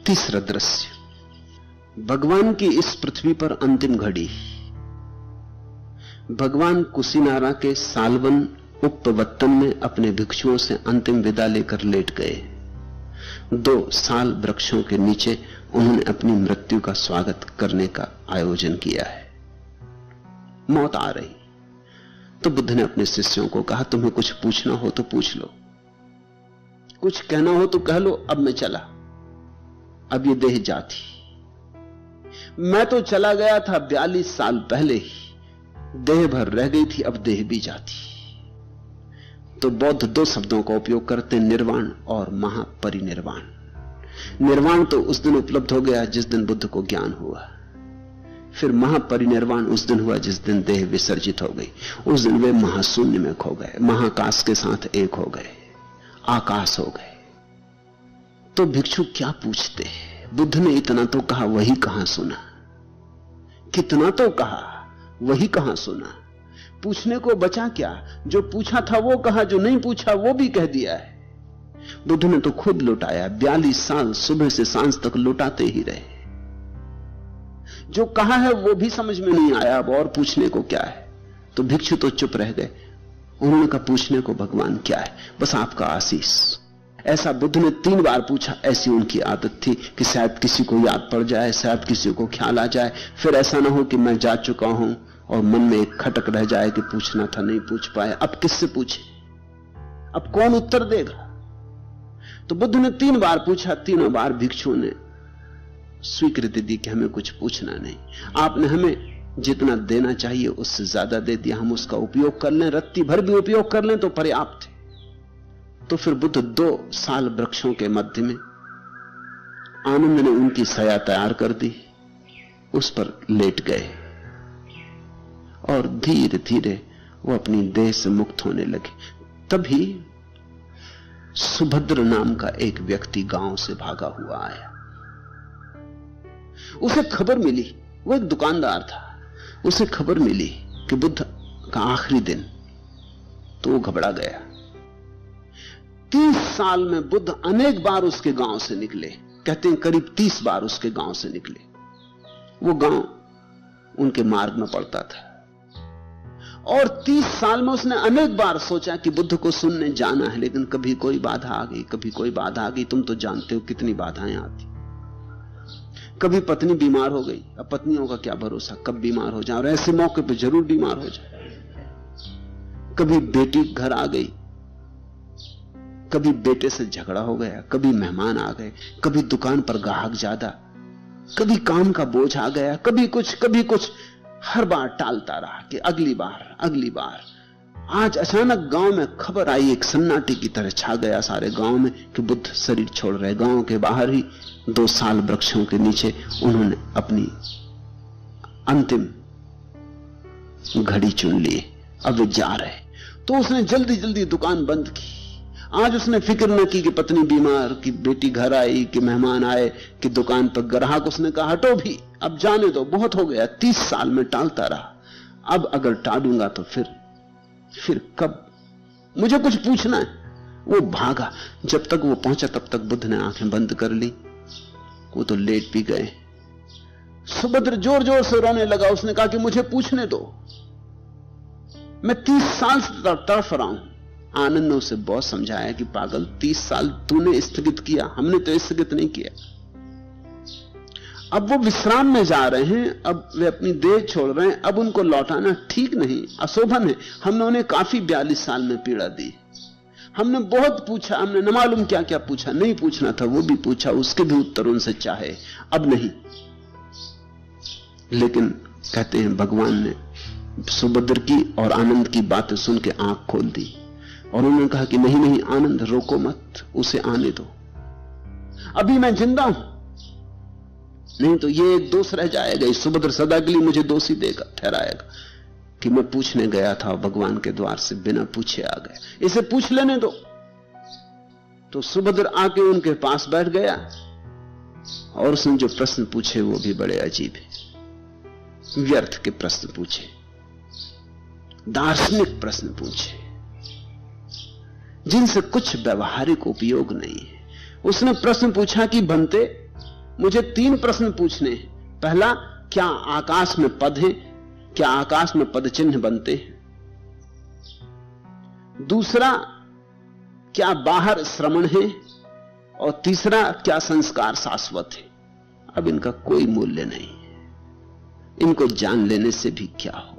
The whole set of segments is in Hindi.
तीसरा दृश्य, भगवान की इस पृथ्वी पर अंतिम घड़ी। भगवान कुशीनारा के सालवन उपवत्तन में अपने भिक्षुओं से अंतिम विदा लेकर लेट गए। 2 साल वृक्षों के नीचे उन्होंने अपनी मृत्यु का स्वागत करने का आयोजन किया है। मौत आ रही तो बुद्ध ने अपने शिष्यों को कहा, तुम्हें कुछ पूछना हो तो पूछ लो, कुछ कहना हो तो कह लो। अब मैं चला, अब ये देह जाती। मैं तो चला गया था 42 साल पहले ही, देह भर रह गई थी, अब देह भी जाती। तो बौद्ध 2 शब्दों का उपयोग करते हैं, निर्वाण और महापरिनिर्वाण। निर्वाण तो उस दिन उपलब्ध हो गया जिस दिन बुद्ध को ज्ञान हुआ, फिर महापरिनिर्वाण उस दिन हुआ जिस दिन देह विसर्जित हो गई। उस दिन वे महाशून्य में खो गए, महाकाश के साथ एक हो गए, आकाश हो गए। तो भिक्षु क्या पूछते? बुद्ध ने इतना तो कहा, वही कहां सुना। कितना तो कहा, वही कहां सुना। पूछने को बचा क्या? जो पूछा था वो कहा, जो नहीं पूछा वो भी कह दिया है। बुद्ध ने तो खुद लुटाया, 42 साल सुबह से सांझ तक लुटाते ही रहे। जो कहा है वो भी समझ में नहीं आया, अब और पूछने को क्या है? तो भिक्षु तो चुप रह गए। उन्होंने कहा, पूछने को भगवान क्या है, बस आपका आशीष। ऐसा बुद्ध ने 3 बार पूछा। ऐसी उनकी आदत थी कि शायद किसी को याद पड़ जाए, शायद किसी को ख्याल आ जाए, फिर ऐसा ना हो कि मैं जा चुका हूं और मन में एक खटक रह जाए कि पूछना था नहीं पूछ पाए, अब किससे पूछे, अब कौन उत्तर देगा? तो बुद्ध ने 3 बार पूछा। 3 बार भिक्षुओं ने स्वीकृति दी कि हमें कुछ पूछना नहीं, आपने हमें जितना देना चाहिए उससे ज्यादा दे दिया, हम उसका उपयोग कर लें, रत्ती भर भी उपयोग कर लें तो पर्याप्त है। तो फिर बुद्ध 2 साल वृक्षों के मध्य में, आनंद ने उनकी सया तैयार कर दी, उस पर लेट गए और धीरे धीरे वो अपनी देह से मुक्त होने लगे। तभी सुभद्र नाम का एक व्यक्ति गांव से भागा हुआ आया। उसे खबर मिली, वो एक दुकानदार था, उसे खबर मिली कि बुद्ध का आखिरी दिन, तो वो घबरा गया। 30 साल में बुद्ध अनेक बार उसके गांव से निकले, कहते हैं करीब 30 बार उसके गांव से निकले। वो गांव उनके मार्ग में पड़ता था और 30 साल में उसने अनेक बार सोचा कि बुद्ध को सुनने जाना है, लेकिन कभी कोई बाधा आ गई, कभी कोई बाधा आ गई। तुम तो जानते हो कितनी बाधाएं आती। कभी पत्नी बीमार हो गई, अब पत्नियों का क्या भरोसा, कब बीमार हो जाए, और ऐसे मौके पर जरूर बीमार हो जाए। कभी बेटी घर आ गई, कभी बेटे से झगड़ा हो गया, कभी मेहमान आ गए, कभी दुकान पर ग्राहक ज्यादा, कभी काम का बोझ आ गया, कभी कुछ। हर बार टालता रहा कि अगली बार। आज अचानक गांव में खबर आई, एक सन्नाटे की तरह छा गया सारे गांव में कि बुद्ध शरीर छोड़ रहे। गांव के बाहर ही 2 साल वृक्षों के नीचे उन्होंने अपनी अंतिम घड़ी चुन ली, अब वे जा रहे। तो उसने जल्दी जल्दी दुकान बंद की। आज उसने फिक्र न की कि पत्नी बीमार, कि बेटी घर आई, कि मेहमान आए, कि दुकान पर ग्राहक। उसने कहा हटो भी, अब जाने दो, बहुत हो गया। 30 साल में टालता रहा, अब अगर टालूंगा तो फिर कब? मुझे कुछ पूछना है। वो भागा, जब तक वो पहुंचा तब तक बुद्ध ने आंखें बंद कर ली। वो तो लेट भी गए। सुभद्र जोर जोर से रोने लगा। उसने कहा कि मुझे पूछने दो, मैं 30 साल से तड़फ रहा हूं। आनंद ने उसे बहुत समझाया कि पागल, 30 साल तूने स्थगित किया, हमने तो स्थगित नहीं किया। अब वो विश्राम में जा रहे हैं, अब वे अपनी देह छोड़ रहे हैं, अब उनको लौटाना ठीक नहीं, अशोभन है। हमने उन्हें काफी 42 साल में पीड़ा दी। हमने बहुत पूछा, हमने न मालूम क्या क्या पूछा, नहीं पूछना था वो भी पूछा, उसके भी उत्तर उनसे चाहे, अब नहीं। लेकिन कहते हैं भगवान ने सुभद्र की और आनंद की बातें सुन के आंख खोल दी और उन्होंने कहा कि नहीं आनंद, रोको मत, उसे आने दो, अभी मैं जिंदा हूं, नहीं तो ये एक दोष रह जाएगा। सुभद्र सदा के लिए मुझे दोषी देगा, ठहराएगा कि मैं पूछने गया था भगवान के द्वार से बिना पूछे आ गया, इसे पूछ लेने दो। तो सुभद्र आके उनके पास बैठ गया और उसने जो प्रश्न पूछे वो भी बड़े अजीब है। व्यर्थ के प्रश्न पूछे, दार्शनिक प्रश्न पूछे, जिनसे कुछ व्यवहारिक उपयोग नहीं है। उसने प्रश्न पूछा कि बनते मुझे 3 प्रश्न पूछने हैं। पहला, क्या आकाश में पद है? क्या आकाश में पद चिन्ह बनते हैं? दूसरा, क्या बाहर श्रवण है? और तीसरा, क्या संस्कार शाश्वत है? अब इनका कोई मूल्य नहीं है, इनको जान लेने से भी क्या होगा।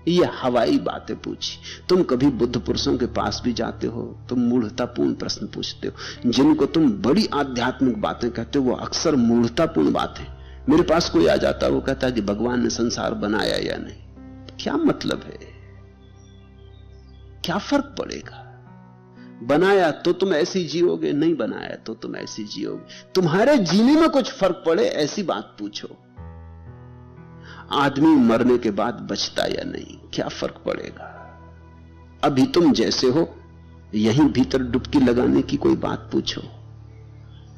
ये हवाई बातें पूछी। तुम कभी बुद्ध पुरुषों के पास भी जाते हो, तुम मूढ़तापूर्ण प्रश्न पूछते हो। जिनको तुम बड़ी आध्यात्मिक बातें कहते हो, वो अक्सर मूढ़तापूर्ण बातें। मेरे पास कोई आ जाता, वो कहता है कि भगवान ने संसार बनाया या नहीं। क्या मतलब है? क्या फर्क पड़ेगा? बनाया तो तुम ऐसी जियोगे, नहीं बनाया तो तुम ऐसी जियोगे। तुम्हारे जीने में कुछ फर्क पड़े ऐसी बात पूछो। आदमी मरने के बाद बचता या नहीं, क्या फर्क पड़ेगा? अभी तुम जैसे हो यहीं भीतर डुबकी लगाने की कोई बात पूछो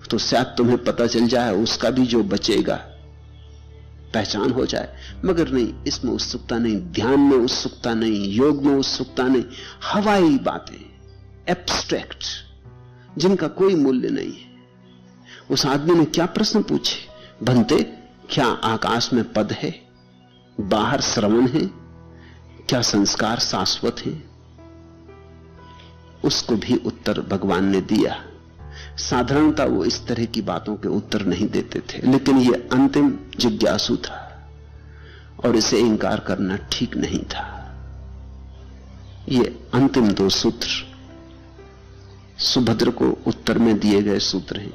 तो शायद तुम्हें पता चल जाए, उसका भी जो बचेगा पहचान हो जाए। मगर नहीं, इसमें उत्सुकता नहीं, ध्यान में उत्सुकता नहीं, योग में उत्सुकता नहीं। हवाई बातें, एब्स्ट्रैक्ट, जिनका कोई मूल्य नहीं है। उस आदमी ने क्या प्रश्न पूछे? भंते, क्या आकाश में पद है? बाहर श्रवण है? क्या संस्कार शाश्वत है? उसको भी उत्तर भगवान ने दिया। साधारणता वो इस तरह की बातों के उत्तर नहीं देते थे, लेकिन ये अंतिम जिज्ञासु था और इसे इंकार करना ठीक नहीं था। ये अंतिम 2 सूत्र सुभद्र को उत्तर में दिए गए सूत्र हैं।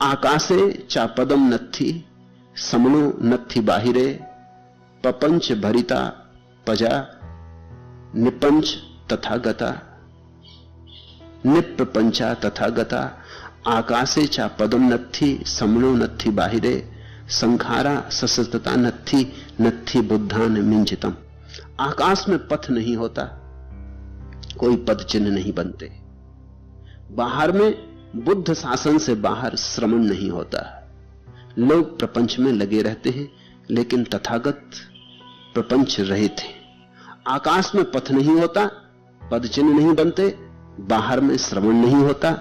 आकाशे चापदम नत्थि समणो नत्थि बाहिरे पपंच भरिता पजा निपंच तथागता निप्रपंचा तथागता आकाशे चा पदम नत्थि समणो नत्थि बाहिरे संखारा ससतता नत्थि नत्थि बुद्धान मिंजितम। आकाश में पथ नहीं होता, कोई पद चिन्ह नहीं बनते। बाहर में बुद्ध शासन से बाहर श्रवण नहीं होता। लोग प्रपंच में लगे रहते हैं, लेकिन तथागत प्रपंच रहित है। आकाश में पथ नहीं होता, पद चिन्ह नहीं बनते, बाहर में श्रवण नहीं होता,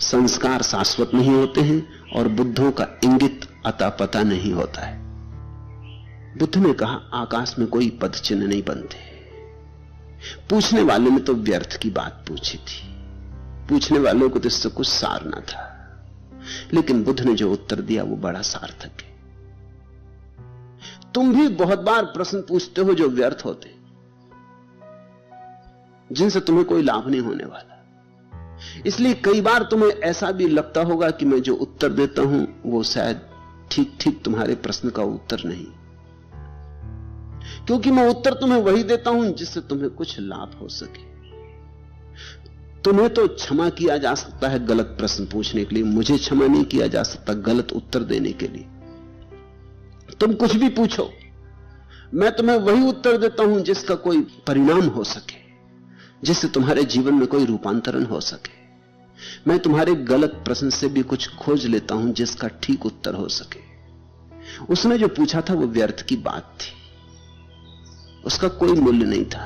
संस्कार शाश्वत नहीं होते हैं और बुद्धों का इंगित अता पता नहीं होता है। बुद्ध ने कहा आकाश में कोई पद चिन्ह नहीं बनते। पूछने वाले ने तो व्यर्थ की बात पूछी थी, पूछने वालों को तो इससे कुछ सार ना था, लेकिन बुद्ध ने जो उत्तर दिया वो बड़ा सार्थक है। तुम भी बहुत बार प्रश्न पूछते हो जो व्यर्थ होते, जिनसे तुम्हें कोई लाभ नहीं होने वाला। इसलिए कई बार तुम्हें ऐसा भी लगता होगा कि मैं जो उत्तर देता हूं वो शायद ठीक ठीक तुम्हारे प्रश्न का उत्तर नहीं, क्योंकि मैं उत्तर तुम्हें वही देता हूं जिससे तुम्हें कुछ लाभ हो सके। तुम्हें तो क्षमा किया जा सकता है गलत प्रश्न पूछने के लिए, मुझे क्षमा नहीं किया जा सकता गलत उत्तर देने के लिए। तुम कुछ भी पूछो, मैं तुम्हें वही उत्तर देता हूं जिसका कोई परिणाम हो सके, जिससे तुम्हारे जीवन में कोई रूपांतरण हो सके। मैं तुम्हारे गलत प्रश्न से भी कुछ खोज लेता हूं जिसका ठीक उत्तर हो सके। उसने जो पूछा था वो व्यर्थ की बात थी, उसका कोई मूल्य नहीं था,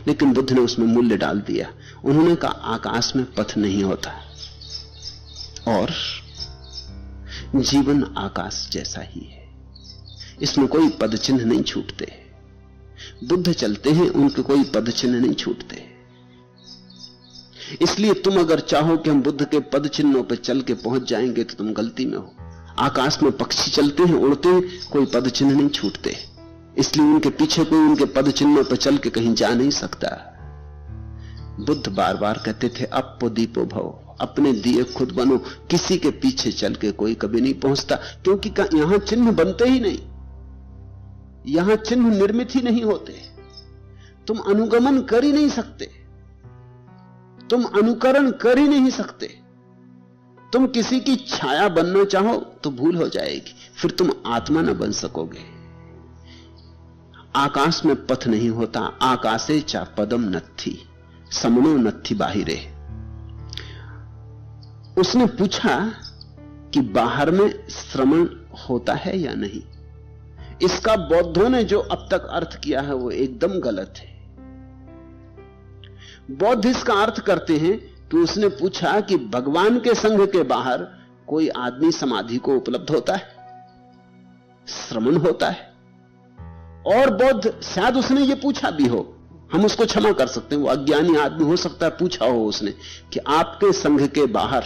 लेकिन बुद्ध ने उसमें मूल्य डाल दिया। उन्होंने कहा आकाश में पथ नहीं होता और जीवन आकाश जैसा ही है, इसमें कोई पद चिन्ह नहीं छूटते। बुद्ध चलते हैं, उनके कोई पद चिन्ह नहीं छूटते। इसलिए तुम अगर चाहो कि हम बुद्ध के पद चिन्हों पर चल के पहुंच जाएंगे तो तुम गलती में हो। आकाश में पक्षी चलते हैं, उड़ते हैं, कोई पद चिन्ह नहीं छूटते, इसलिए उनके पीछे कोई उनके पद चिन्हों पर चल के कहीं जा नहीं सकता। बुद्ध बार बार कहते थे अपो दीपो भव, अपने दिए खुद बनो। किसी के पीछे चल के कोई कभी नहीं पहुंचता, क्योंकि यहां चिन्ह बनते ही नहीं, यहां चिन्ह निर्मित ही नहीं होते। तुम अनुगमन कर ही नहीं सकते, तुम अनुकरण कर ही नहीं सकते। तुम किसी की छाया बनना चाहो तो भूल हो जाएगी, फिर तुम आत्मा न बन सकोगे। आकाश में पथ नहीं होता, आकाशे चा पदम नत्थि समणो नत्थि बाहिरे। उसने पूछा कि बाहर में श्रवण होता है या नहीं। इसका बौद्धों ने जो अब तक अर्थ किया है वो एकदम गलत है। बौद्ध इसका अर्थ करते हैं कि उसने पूछा कि भगवान के संघ के बाहर कोई आदमी समाधि को उपलब्ध होता है, श्रमण होता है। और बौद्ध शायद उसने ये पूछा भी हो, हम उसको क्षमा कर सकते हैं, वो अज्ञानी आदमी हो सकता है, पूछा हो उसने कि आपके संघ के बाहर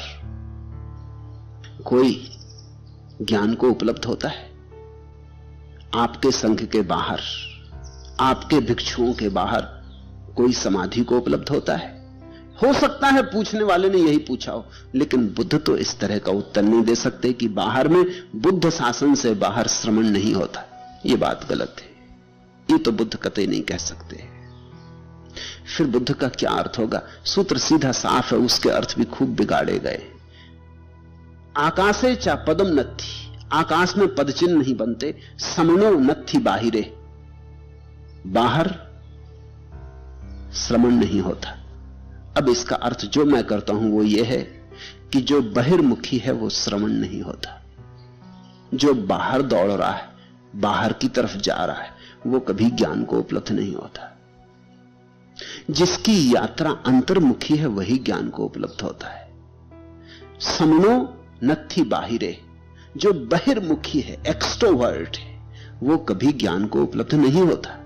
कोई ज्ञान को उपलब्ध होता है? आपके संघ के बाहर, आपके भिक्षुओं के बाहर कोई समाधि को उपलब्ध होता है? हो सकता है पूछने वाले ने यही पूछा हो, लेकिन बुद्ध तो इस तरह का उत्तर नहीं दे सकते कि बाहर में, बुद्ध शासन से बाहर श्रमण नहीं होता। यह बात गलत है, ये तो बुद्ध कतई नहीं कह सकते। फिर बुद्ध का क्या अर्थ होगा? सूत्र सीधा साफ है, उसके अर्थ भी खूब बिगाड़े गए। आकाशे चा पदम नत्थि, आकाश में पद चिन्ह नहीं बनते। समनो नत्थि बाहिरे, बाहर श्रमण नहीं होता। अब इसका अर्थ जो मैं करता हूं वो ये है कि जो बहिर्मुखी है वो श्रमण नहीं होता। जो बाहर दौड़ रहा है, बाहर की तरफ जा रहा है, वो कभी ज्ञान को उपलब्ध नहीं होता। जिसकी यात्रा अंतर्मुखी है वही ज्ञान को उपलब्ध होता है। समनो नत्थि बाहिरे, जो बहिर्मुखी है, एक्सट्रोवर्ट है, वो कभी ज्ञान को उपलब्ध नहीं होता।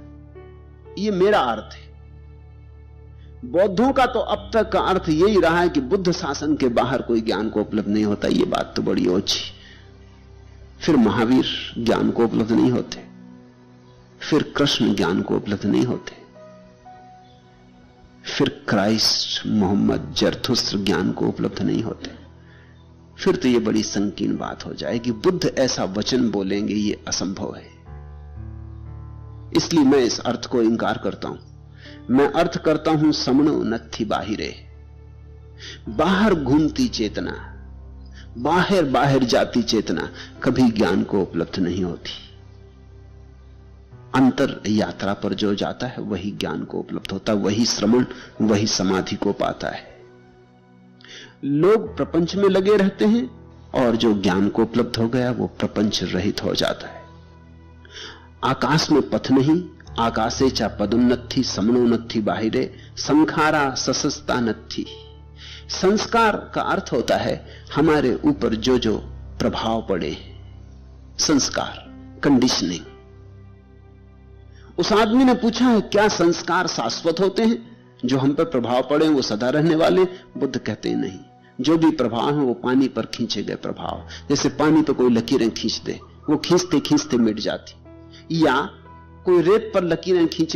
ये मेरा अर्थ है। बौद्धों का तो अब तक का अर्थ यही रहा है कि बुद्ध शासन के बाहर कोई ज्ञान को उपलब्ध नहीं होता। ये बात तो बड़ी ओछी। फिर महावीर ज्ञान को उपलब्ध नहीं होते, फिर कृष्ण ज्ञान को उपलब्ध नहीं होते, फिर क्राइस्ट, मोहम्मद, जरथुस्त्र ज्ञान को उपलब्ध नहीं होते। फिर तो यह बड़ी संकीर्ण बात हो जाएगी। बुद्ध ऐसा वचन बोलेंगे, यह असंभव है। इसलिए मैं इस अर्थ को इंकार करता हूं। मैं अर्थ करता हूं समनो नत्थि बाहिरे, बाहर घूमती चेतना, बाहर बाहर जाती चेतना कभी ज्ञान को उपलब्ध नहीं होती। अंतर यात्रा पर जो जाता है वही ज्ञान को उपलब्ध होता है, वही श्रमण, वही समाधि को पाता है। लोग प्रपंच में लगे रहते हैं और जो ज्ञान को उपलब्ध हो गया वो प्रपंच रहित हो जाता है। आकाश में पथ नहीं, आकाशे चा पदम नत्थि समनो नत्थि बाहिरे, संखारा ससस्ता नत्थि। संस्कार का अर्थ होता है हमारे ऊपर जो जो प्रभाव पड़े, संस्कार, कंडीशनिंग। उस आदमी ने पूछा है क्या संस्कार शाश्वत होते हैं? जो हम पर प्रभाव पड़े वो सदा रहने वाले? बुद्ध कहते हैं नहीं, जो भी प्रभाव है वो पानी पर खींचे गए प्रभाव। जैसे पानी पर कोई लकीरें खींच दे, वो खींचते खींचते मिट जाती, या कोई रेत पर लकीरें खींच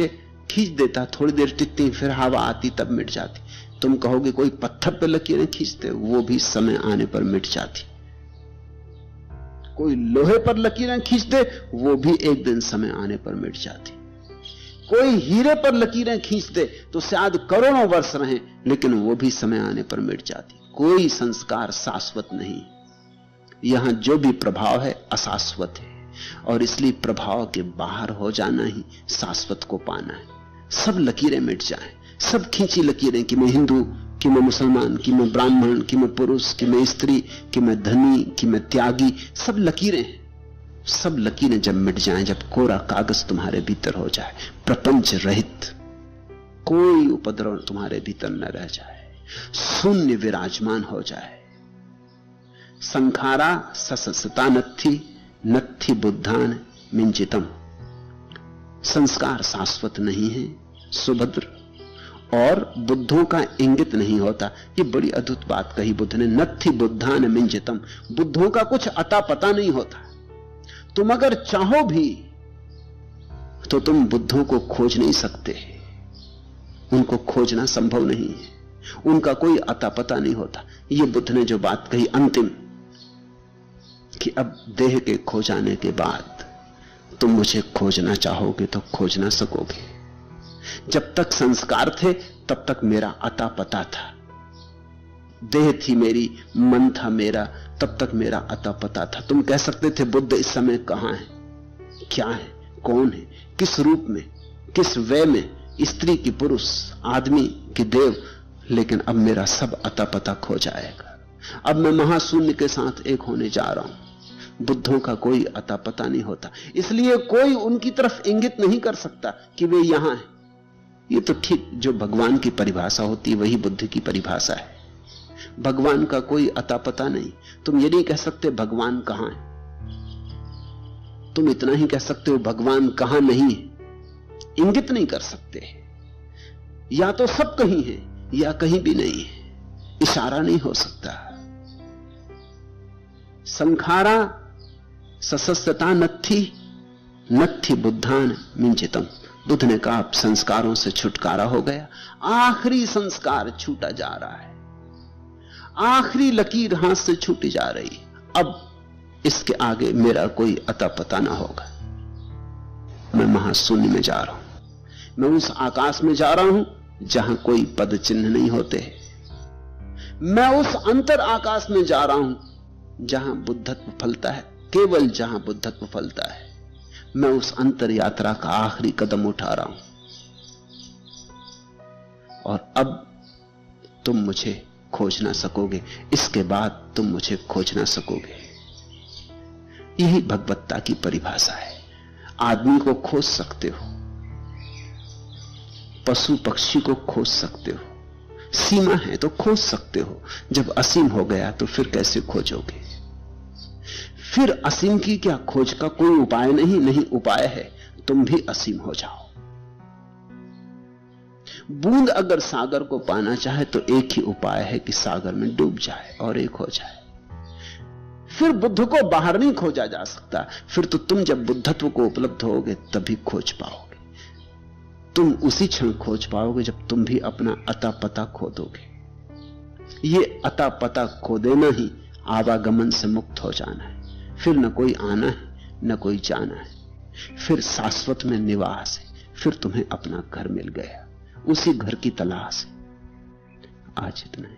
देता, थोड़ी देर टिकती, फिर हवा आती तब मिट जाती। तुम कहोगे कोई पत्थर पर लकीरें खींचते, वो भी समय आने पर मिट जाती। कोई लोहे पर लकीरें खींच दे, वो भी एक दिन समय आने पर मिट जाती। कोई हीरे पर लकीरें खींच दे तो शायद करोड़ों वर्ष रहें, लेकिन वो भी समय आने पर मिट जाती। कोई संस्कार शाश्वत नहीं। यहां जो भी प्रभाव है अशाश्वत है, और इसलिए प्रभाव के बाहर हो जाना ही शाश्वत को पाना है। सब लकीरें मिट जाएं, सब खींची लकीरें कि मैं हिंदू, कि मैं मुसलमान, कि मैं ब्राह्मण, कि मैं पुरुष, कि मैं स्त्री, कि मैं धनी, कि मैं त्यागी, सब लकीरें हैं। सब लकीरें जब मिट जाएं, जब कोरा कागज तुम्हारे भीतर हो जाए, प्रपंच रहित, कोई उपद्रव तुम्हारे भीतर न रह जाए, शून्य विराजमान हो जाए। संखारा ससस्ता नत्थि नत्थि बुद्धान मिंचितम। संस्कार शाश्वत नहीं है, सुभद्र, और बुद्धों का इंगित नहीं होता। ये बड़ी अद्भुत बात कही बुद्ध ने, नत्थि बुद्धान मिंचितम। बुद्धों का कुछ अता पता नहीं होता। तुम अगर चाहो भी तो तुम बुद्धों को खोज नहीं सकते, उनको खोजना संभव नहीं है, उनका कोई अता पता नहीं होता। ये बुद्ध ने जो बात कही अंतिम, कि अब देह के खो जाने के बाद तुम मुझे खोजना चाहोगे तो खोज ना सकोगे। जब तक संस्कार थे तब तक मेरा अता पता था, देह थी मेरी, मन था मेरा, तब तक मेरा अता पता था। तुम कह सकते थे बुद्ध इस समय कहां है, क्या है, कौन है, किस रूप में, किस वे में, स्त्री की पुरुष, आदमी की देव, लेकिन अब मेरा सब अता पता खो जाएगा। अब मैं महाशून्य के साथ एक होने जा रहा हूं। बुद्धों का कोई अता पता नहीं होता, इसलिए कोई उनकी तरफ इंगित नहीं कर सकता कि वे यहां हैं। ये तो ठीक जो भगवान की परिभाषा होती है वही बुद्ध की परिभाषा है। भगवान का कोई अता पता नहीं। तुम ये नहीं कह सकते भगवान कहां है, तुम इतना ही कह सकते हो भगवान कहां नहीं है। इंगित नहीं कर सकते। या तो सब कहीं है या कहीं भी नहीं है, इशारा नहीं हो सकता। संखारा सशस्त्रता नत्थि बुद्धान मिंचितम। बुद्ध ने कहा अब संस्कारों से छुटकारा हो गया, आखिरी संस्कार छूटा जा रहा है, आखिरी लकीर हाथ से छूटी जा रही। अब इसके आगे मेरा कोई अता पता ना होगा। मैं महाशून्य में जा रहा हूं, मैं उस आकाश में जा रहा हूं जहां कोई पद चिन्ह नहीं होते। मैं उस अंतर आकाश में जा रहा हूं जहां बुद्धत्व फलता है, केवल जहां बुद्धत्व फलता है। मैं उस अंतर यात्रा का आखिरी कदम उठा रहा हूं और अब तुम मुझे खोज ना सकोगे, इसके बाद तुम मुझे खोज ना सकोगे। यही भगवत्ता की परिभाषा है। आदमी को खोज सकते हो, पशु पक्षी को खोज सकते हो, सीमा है तो खोज सकते हो। जब असीम हो गया तो फिर कैसे खोजोगे? फिर असीम की क्या खोज का कोई उपाय नहीं उपाय है तुम भी असीम हो जाओ। बूंद अगर सागर को पाना चाहे तो एक ही उपाय है कि सागर में डूब जाए और एक हो जाए। फिर बुद्ध को बाहर नहीं खोजा जा सकता। फिर तो तुम जब बुद्धत्व को उपलब्ध होगे तभी खोज पाओगे। तुम उसी क्षण खोज पाओगे जब तुम भी अपना अता पता खो दोगे। ये अता पता खो देना ही आवागमन से मुक्त हो जाना है। फिर न कोई आना है न कोई जाना है, फिर शाश्वत में निवास है। फिर तुम्हें अपना घर मिल गया, उसी घर की तलाश है। आज इतना है।